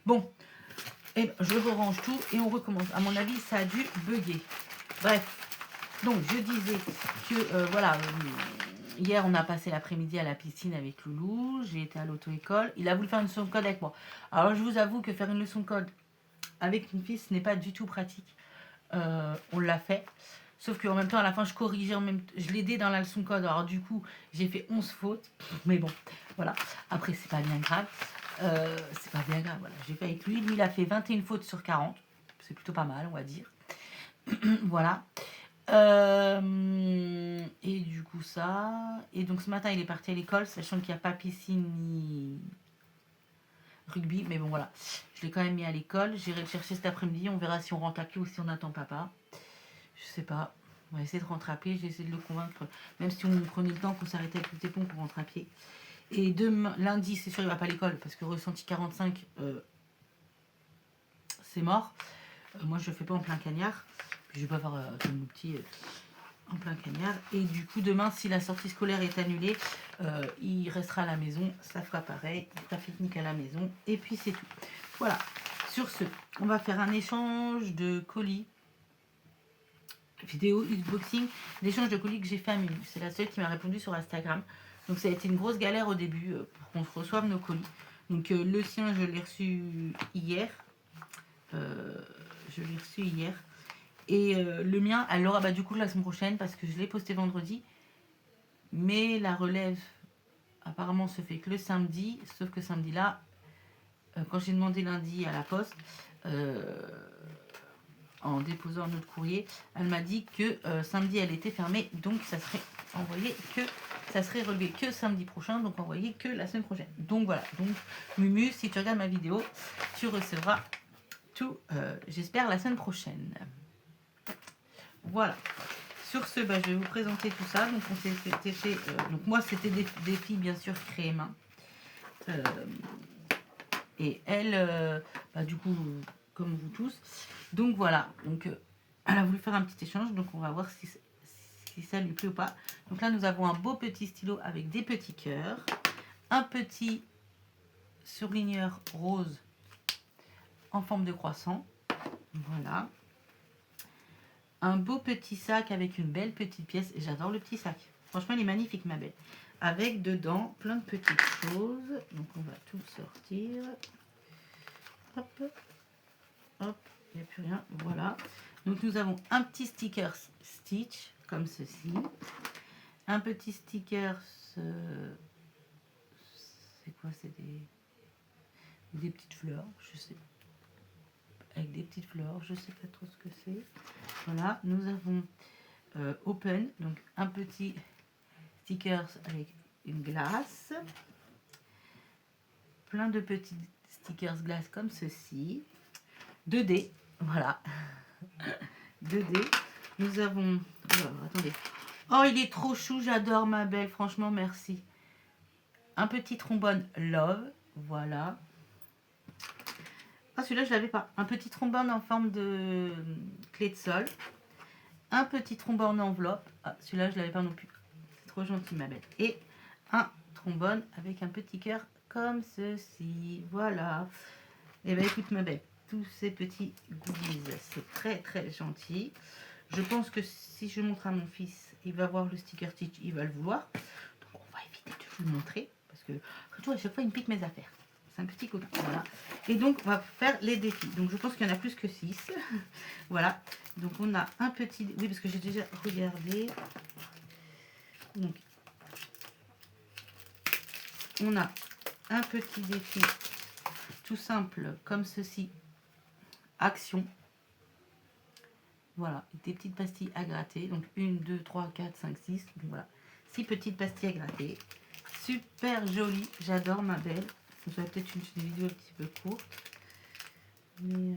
Bon, et ben, je range tout et on recommence. À mon avis, ça a dû bugger. Bref, donc je disais que voilà, hier on a passé l'après-midi à la piscine avec Loulou. J'ai été à l'auto-école. Il a voulu faire une leçon de code avec moi. Alors je vous avoue que faire une leçon de code avec une fille, ce n'est pas du tout pratique. On l'a fait. Sauf qu'en même temps, à la fin, je corrigeais, je l'aidais dans la leçon de code. Alors du coup, j'ai fait 11 fautes. Mais bon, voilà. Après, c'est pas bien grave. C'est pas bien grave, voilà. J'ai fait avec lui. Lui, il a fait 21 fautes sur 40. C'est plutôt pas mal, on va dire. Voilà. Et du coup, ça. Et donc, ce matin, il est parti à l'école, sachant qu'il n'y a pas piscine ni rugby. Mais bon, voilà. Je l'ai quand même mis à l'école. J'irai le chercher cet après-midi. On verra si on rentre à pied ou si on attend papa. Je sais pas. On va essayer de rentrer à pied. J'ai essayé de le convaincre. Même si on prenait le temps qu'on s'arrêtait avec le tépon pour rentrer à pied. Et demain, lundi, c'est sûr, il va pas à l'école parce que ressenti 45, c'est mort. Moi, je le fais pas en plein cagnard. Puis je vais pas faire comme le petit en plein cagnard. Et du coup, demain, si la sortie scolaire est annulée, il restera à la maison. Ça fera pareil. Il fera pique-nique à la maison. Et puis, c'est tout. Voilà. Sur ce, on va faire un échange de colis. Vidéo unboxing, l'échange de colis que j'ai fait à Minu. C'est la seule qui m'a répondu sur Instagram. Donc ça a été une grosse galère au début pour qu'on se reçoive nos colis. Donc le sien, je l'ai reçu hier. Et le mien, elle l'aura du coup la semaine prochaine parce que je l'ai posté vendredi. Mais la relève apparemment se fait que le samedi. Sauf que samedi là, quand j'ai demandé lundi à la poste, en déposant notre courrier, elle m'a dit que samedi elle était fermée, donc ça serait envoyé que ça serait relevé que samedi prochain, donc envoyé que la semaine prochaine. Donc voilà, donc Mumu, si tu regardes ma vidéo, tu recevras tout, j'espère, la semaine prochaine. Voilà. Sur ce, je vais vous présenter tout ça. Donc on s'était fait, donc moi c'était des filles bien sûr créées main. Et elle, du coup, comme vous tous. Donc voilà, donc elle a voulu faire un petit échange, donc on va voir si ça lui plaît ou pas. Donc là, nous avons un beau petit stylo avec des petits cœurs, un petit surligneur rose en forme de croissant, voilà. Un beau petit sac avec une belle petite pièce, et j'adore le petit sac. Franchement, il est magnifique, ma belle. Avec dedans plein de petites choses, donc on va tout sortir. Hop, hop, il n'y a plus rien, voilà. Donc nous avons un petit sticker Stitch, comme ceci. Un petit sticker, c'est quoi, c'est des petites fleurs, je sais. Avec des petites fleurs, je sais pas trop ce que c'est. Voilà, nous avons Open, donc un petit sticker avec une glace. Plein de petits stickers glace comme ceci. 2D, voilà. 2D. Nous avons... Oh, attendez. Oh, il est trop chou, j'adore ma belle, franchement, merci. Un petit trombone Love, voilà. Ah, celui-là, je l'avais pas. Un petit trombone en forme de clé de sol. Un petit trombone en enveloppe. Ah, celui-là, je l'avais pas non plus. C'est trop gentil, ma belle. Et un trombone avec un petit cœur comme ceci, voilà. Et bien, écoute, ma belle, tous ces petits goodies, c'est très, très gentil. Je pense que si je montre à mon fils, il va voir le sticker Stitch, il va le vouloir. Donc, on va éviter de vous le montrer. Parce que, après tout, à chaque fois, il me pique mes affaires. C'est un petit coquin. Voilà. Et donc, on va faire les défis. Donc, je pense qu'il y en a plus que 6. Voilà. Donc, on a un petit... Oui, parce que j'ai déjà regardé. Donc, on a un petit défi tout simple comme ceci. Action. Voilà, des petites pastilles à gratter. Donc 1, 2, 3, 4, 5, 6. Donc voilà, 6 petites pastilles à gratter. Super joli, j'adore ma belle. Ça va peut-être une vidéo un petit peu courte. Mais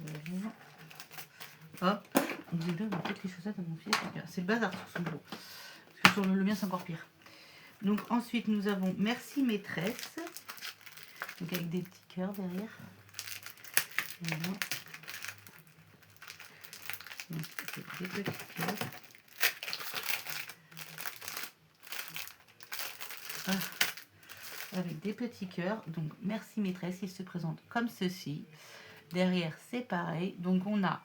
voilà. Hop, on va peut-être les chaussettes à mon fils. C'est le bazar sur son dos. Parce que sur le mien, c'est encore pire. Donc ensuite, nous avons Merci maîtresse. Donc avec des petits cœurs derrière. Voilà. Donc, des petits cœurs. Ah. avec des petits cœurs. Donc merci maîtresse, il se présente comme ceci. Derrière c'est pareil. Donc on a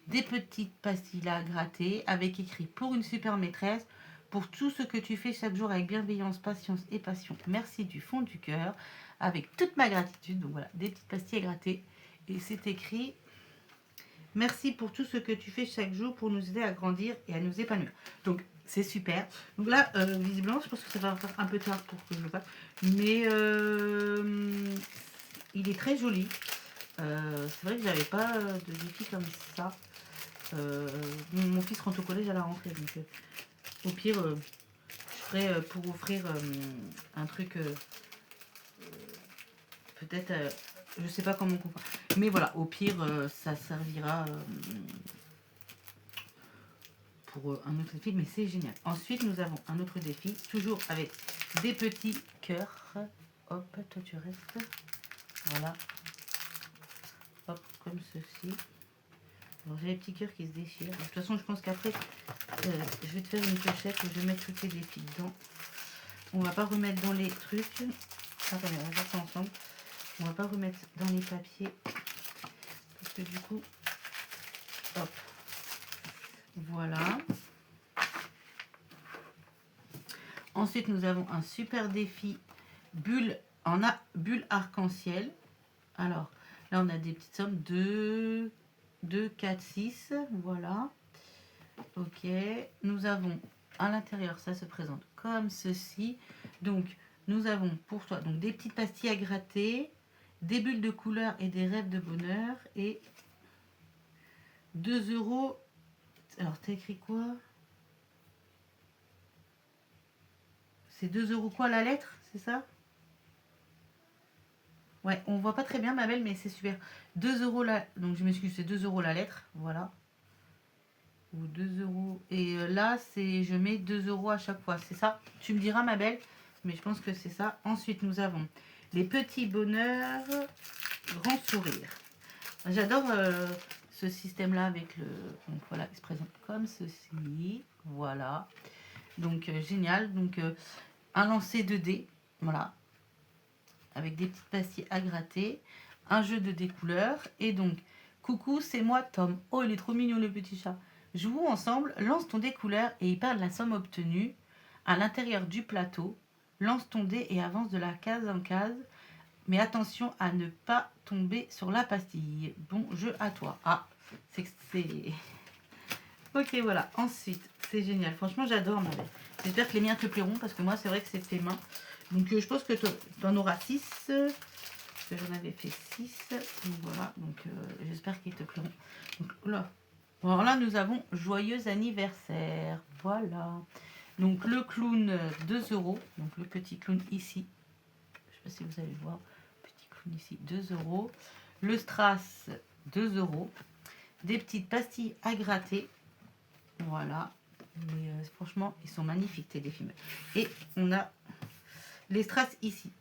des petites pastilles là à gratter avec écrit pour une super maîtresse, pour tout ce que tu fais chaque jour avec bienveillance, patience et passion. Merci du fond du cœur, avec toute ma gratitude. Donc voilà, des petites pastilles à gratter. Et c'est écrit merci pour tout ce que tu fais chaque jour pour nous aider à grandir et à nous épanouir. Donc c'est super. Donc là, visiblement, je pense que ça va faire un peu tard pour que je le fasse. Mais il est très joli. C'est vrai que j'avais pas de défi comme ça. Mon fils rentre au collège à la rentrée. Donc au pire, je ferai pour offrir un truc peut-être... je sais pas comment on comprend. Mais voilà, au pire, ça servira pour un autre défi, mais c'est génial. Ensuite, nous avons un autre défi, toujours avec des petits cœurs. Hop, toi tu restes. Voilà. Hop, comme ceci. Alors j'ai les petits cœurs qui se déchirent. De toute façon, je pense qu'après, je vais te faire une pochette où je vais mettre tous les défis dedans. On va pas remettre dans les trucs. Attendez, on va faire ça ensemble. On va pas remettre dans les papiers. Parce que du coup, hop. Voilà. Ensuite, nous avons un super défi bulle bulle arc-en-ciel. Alors, là, on a des petites sommes de 2, 4, 6. Voilà. Ok. Nous avons à l'intérieur, ça se présente comme ceci. Donc, nous avons pour toi donc, des petites pastilles à gratter, des bulles de couleur et des rêves de bonheur. Et 2 €. Alors, t'as écrit quoi? C'est 2 € quoi la lettre? C'est ça? Ouais, on voit pas très bien ma belle, mais c'est super. 2 € la... Donc je m'excuse, c'est 2 € la lettre. Voilà. Ou 2 €. Et là, c'est je mets 2 € à chaque fois. C'est ça? Tu me diras ma belle, mais je pense que c'est ça. Ensuite, nous avons les petits bonheurs, grand sourire. J'adore ce système-là avec le... Donc voilà, il se présente comme ceci. Voilà. Donc génial. Donc un lancer de dés. Voilà. Avec des petites pastilles à gratter, un jeu de dés couleurs, et donc, coucou, c'est moi Tom. Oh, il est trop mignon le petit chat. Jouons ensemble, lance ton dé couleur et y perd la somme obtenue à l'intérieur du plateau. Lance ton dé et avance de la case en case, mais attention à ne pas tomber sur la pastille. Bon jeu à toi. Ah, c'est... Ok, voilà. Ensuite, c'est génial. Franchement, j'adore ma belle. J'espère que les miens te plairont parce que moi, c'est vrai que c'est fait main. Donc, je pense que tu en auras 6. Parce que j'en avais fait 6. Donc, voilà. Donc, j'espère qu'ils te plairont. Donc, là. Alors là, nous avons joyeux anniversaire. Voilà. Donc, le clown, 2 €. Donc, le petit clown ici. Je ne sais pas si vous allez voir. Petit clown ici, 2 €. Le strass, 2 €. Des petites pastilles à gratter. Voilà. Mais franchement, ils sont magnifiques, tes défis. Et on a les strass ici.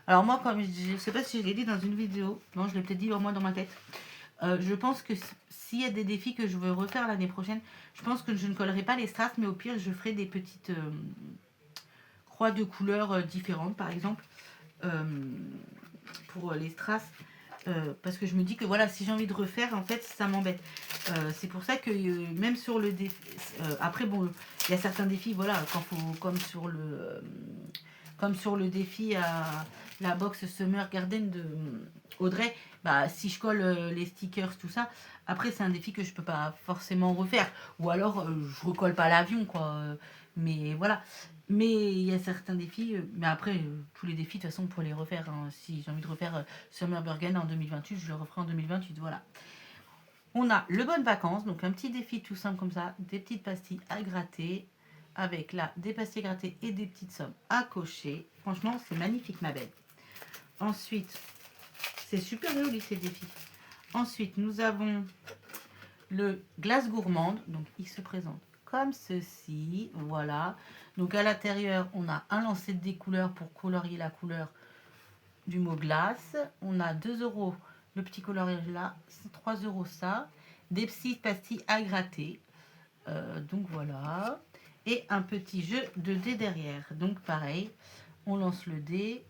Alors moi, comme je ne sais pas si je l'ai dit dans une vidéo, non, je l'ai peut-être dit au moins dans ma tête. Je pense que s'il y a des défis que je veux refaire l'année prochaine, je pense que je ne collerai pas les strass, mais au pire, je ferai des petites croix de couleurs différentes, par exemple, pour les strass. Parce que je me dis que voilà, si j'ai envie de refaire, en fait, ça m'embête. C'est pour ça que même sur le défi... après, bon, il y a certains défis, voilà, quand faut, comme sur le défi à la box Summer Garden de Audrey, bah, si je colle les stickers, tout ça, après, c'est un défi que je peux pas forcément refaire. Ou alors, je recolle pas l'avion, quoi. Mais voilà. Mais il y a certains défis, mais après, tous les défis, de toute façon, on pourrait les refaire. Hein. Si j'ai envie de refaire Summer Burgen en 2028, je le referai en 2028, voilà. On a le bonne vacances, donc un petit défi tout simple comme ça, des petites pastilles à gratter, avec là, des pastilles à gratter et des petites sommes à cocher. Franchement, c'est magnifique, ma belle. Ensuite, c'est super joli ces défis. Ensuite, nous avons le glace gourmande, donc il se présente comme ceci, voilà. Donc à l'intérieur, on a un lancer de dés couleurs pour colorier la couleur du mot glace. On a 2 € le petit coloriage là, 3 € ça. Des petites pastilles à gratter. Donc voilà. Et un petit jeu de dés derrière. Donc pareil, on lance le dé.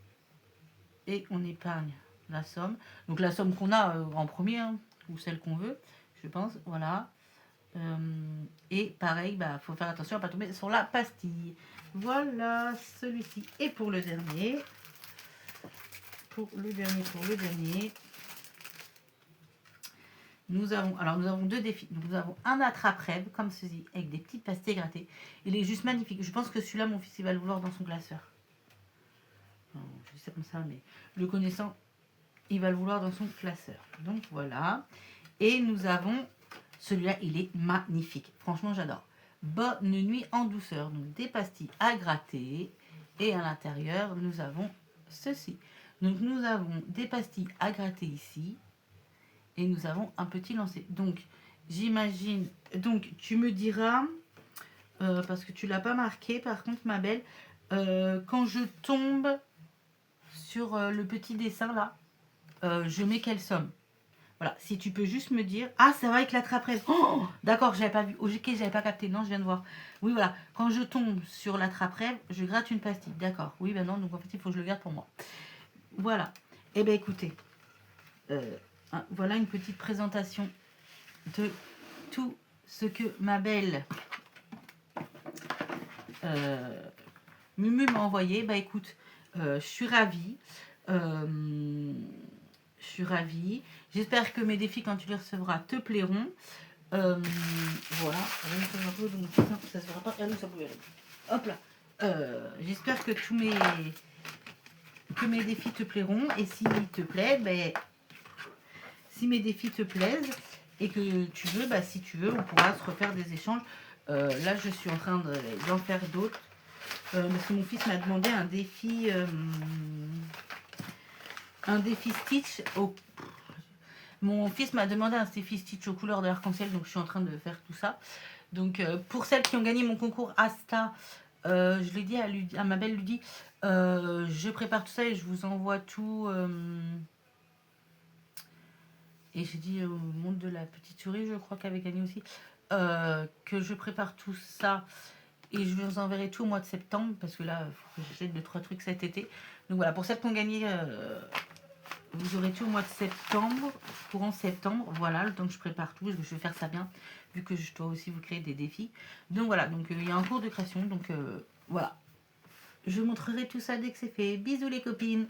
et on épargne la somme. Donc la somme qu'on a en premier, hein, ou celle qu'on veut, je pense, voilà. Et pareil, bah faut faire attention à ne pas tomber sur la pastille. Voilà, celui-ci. Et pour le dernier, pour le dernier, nous avons deux défis. Donc, nous avons un attrape-rêve, comme ceci, avec des petites pastilles grattées. Il est juste magnifique. Je pense que celui-là, mon fils, il va le vouloir dans son classeur. Enfin, je dis ça comme ça, mais le connaissant, il va le vouloir dans son classeur. Donc, voilà. Et nous avons, celui-là, il est magnifique. Franchement, j'adore. Bonne nuit en douceur. Donc, des pastilles à gratter. Et à l'intérieur, nous avons ceci. Donc, nous avons des pastilles à gratter ici. Et nous avons un petit lancer. Donc, j'imagine... Donc, tu me diras... parce que tu l'as pas marqué, par contre, ma belle. Quand je tombe sur le petit dessin, là, je mets quelle somme? Voilà, si tu peux juste me dire... Ah, ça va avec l'attrape-rêve. Oh, d'accord, j'avais pas vu. Ok, j'avais pas capté. Non, je viens de voir. Oui, voilà. Quand je tombe sur l'attrape-rêve, je gratte une pastille. D'accord. Oui, ben non, donc en fait, il faut que je le garde pour moi. Voilà. Eh bien, écoutez. Voilà une petite présentation de tout ce que ma belle Mumu m'a envoyé. Bah écoute, je suis ravie. Je suis ravie. J'espère que mes défis, quand tu les recevras, te plairont. Voilà. Ça se verra pas. Ça pouvait aller. Hop là. J'espère que mes défis te plairont. Et s'ils te plaisent, ben, si mes défis te plaisent et que tu veux, bah, si tu veux, on pourra se refaire des échanges. Là, je suis en train d'en faire d'autres. Parce que mon fils m'a demandé un défi Stitch au... Mon fils m'a demandé un défi Stitch aux couleurs de l'arc-en-ciel, donc je suis en train de faire tout ça. Donc pour celles qui ont gagné mon concours Asta, je l'ai dit à ma belle Ludie, je prépare tout ça et je vous envoie tout. Et j'ai dit au monde de la petite souris, je crois qu'elle avait gagné aussi, que je prépare tout ça. Et je vous enverrai tout au mois de septembre, parce que là, il faut que j'achète 2-3 trucs cet été. Donc voilà, pour celles qui ont gagné, vous aurez tout au mois de septembre, courant septembre. Voilà, le temps que je prépare tout, je vais faire ça bien, vu que je dois aussi vous créer des défis. Donc voilà, donc il y a un cours de création, donc voilà. Je vous montrerai tout ça dès que c'est fait. Bisous les copines!